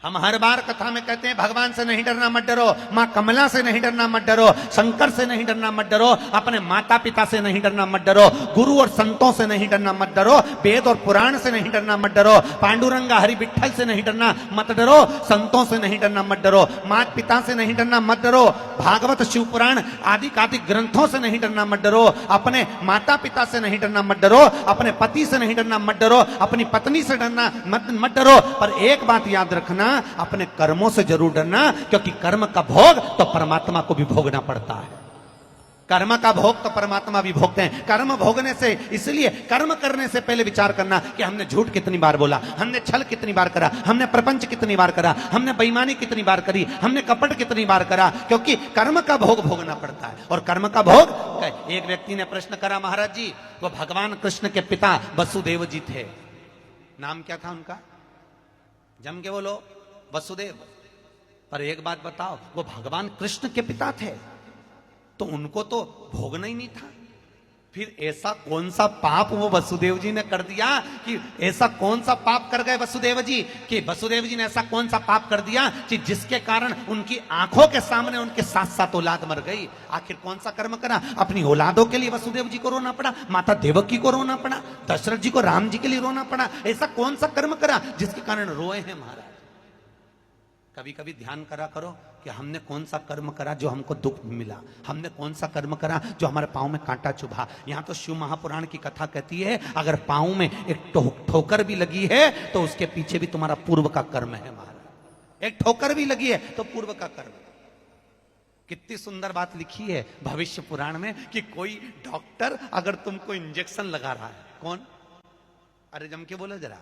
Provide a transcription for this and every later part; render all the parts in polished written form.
हम हर बार कथा में कहते हैं भगवान से नहीं डरना मत डरो, माँ कमला से नहीं डरना मत डरो, शंकर से नहीं डरना मत डरो, अपने माता पिता से नहीं डरना मत डरो, गुरु और संतों से नहीं डरना मत डरो, वेद और पुराण से नहीं डरना मत डरो, पांडुरंगा हरि विठल से नहीं डरना मत डरो, संतों से नहीं डरना मत डरो, माता पिता से नहीं डरना मत डरो, भागवत शिव पुराण आदि कादिक ग्रंथों से नहीं डरना मत डरो, अपने माता पिता से नहीं डरना मत डरो, अपने पति से नहीं डरना मत डरो, अपनी पत्नी से डरना मत डरो। पर एक बात याद रखना, अपने कर्मों से जरूर डरना, क्योंकि कर्म का भोग तो परमात्मा को भी भोगना पड़ता है। कर्म का भोग तो परमात्मा भी भोगते हैं। कर्म भोगने से, इसलिए कर्म करने से पहले विचार करना कि हमने झूठ कितनी बार बोला, हमने छल कितनी बार करा, हमने प्रपंच कितनी बार करा, हमने बेईमानी कितनी बार करी, हमने कपट कितनी बार करा, क्योंकि कर्म का भोग भोगना पड़ता है। और कर्म का भोग, एक व्यक्ति ने प्रश्न करा, महाराज जी वो भगवान कृष्ण के पिता वसुदेव जी थे, नाम क्या था उनका, जम के बोलो, वसुदेव। पर एक बात बताओ, वो भगवान कृष्ण के पिता थे तो उनको तो भोगना ही नहीं था, फिर ऐसा कौन सा पाप वो वसुदेव जी ने कर दिया कि ऐसा कौन सा पाप कर गए वसुदेव जी कि वसुदेव जी ने ऐसा कौन सा पाप कर दिया कि जिसके कारण उनकी आंखों के सामने उनके 7-7 औलाद मर गई। आखिर कौन सा कर्म करा? अपनी औलादों के लिए वसुदेव जी को रोना पड़ा, माता देवकी को रोना पड़ा, दशरथ जी को राम जी के लिए रोना पड़ा। ऐसा कौन सा कर्म करा जिसके कारण रोए हैं महाराज? कभी कभी ध्यान करा करो कि हमने कौन सा कर्म करा जो हमको दुख मिला, हमने कौन सा कर्म करा जो हमारे पांव में कांटा चुभा। यहां तो शिव महापुराण की कथा कहती है, अगर पांव में एक ठोकर भी लगी है तो उसके पीछे भी तुम्हारा पूर्व का कर्म है महाराज। एक ठोकर भी लगी है तो पूर्व का कर्म। कितनी सुंदर बात लिखी है भविष्य पुराण में कि कोई डॉक्टर अगर तुमको इंजेक्शन लगा रहा है, कौन, अरे जम के बोलो जरा,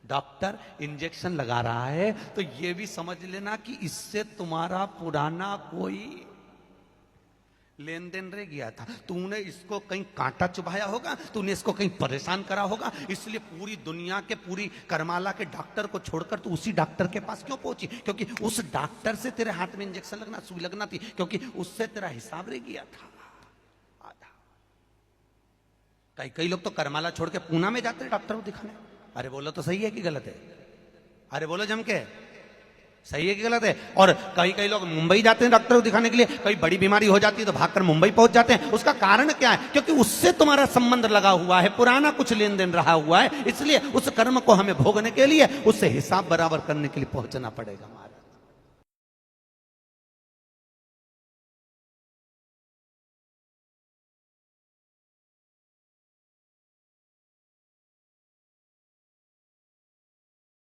डॉक्टर इंजेक्शन लगा रहा है तो यह भी समझ लेना कि इससे तुम्हारा पुराना कोई लेन देन रह गया था, तूने इसको कहीं कांटा चुभाया होगा, तूने इसको कहीं परेशान करा होगा, इसलिए पूरी दुनिया के पूरी करमाला के डॉक्टर को छोड़कर तू उसी डॉक्टर के पास क्यों पहुंची? क्योंकि उस डॉक्टर से तेरे हाथ में इंजेक्शन लगना, सुई लगना थी, क्योंकि उससे तेरा हिसाब रह गया था आधा। कई लोग तो करमाला छोड़ के पूना में जाते हैं डॉक्टर को दिखाने। अरे बोलो तो सही है कि गलत है? अरे बोलो जम के, सही है कि गलत है? और कई लोग मुंबई जाते हैं डॉक्टर को दिखाने के लिए, कई बड़ी बीमारी हो जाती है तो भागकर मुंबई पहुंच जाते हैं। उसका कारण क्या है? क्योंकि उससे तुम्हारा संबंध लगा हुआ है, पुराना कुछ लेन देन रहा हुआ है, इसलिए उस कर्म को हमें भोगने के लिए उससे हिसाब बराबर करने के लिए पहुंचना पड़ेगा।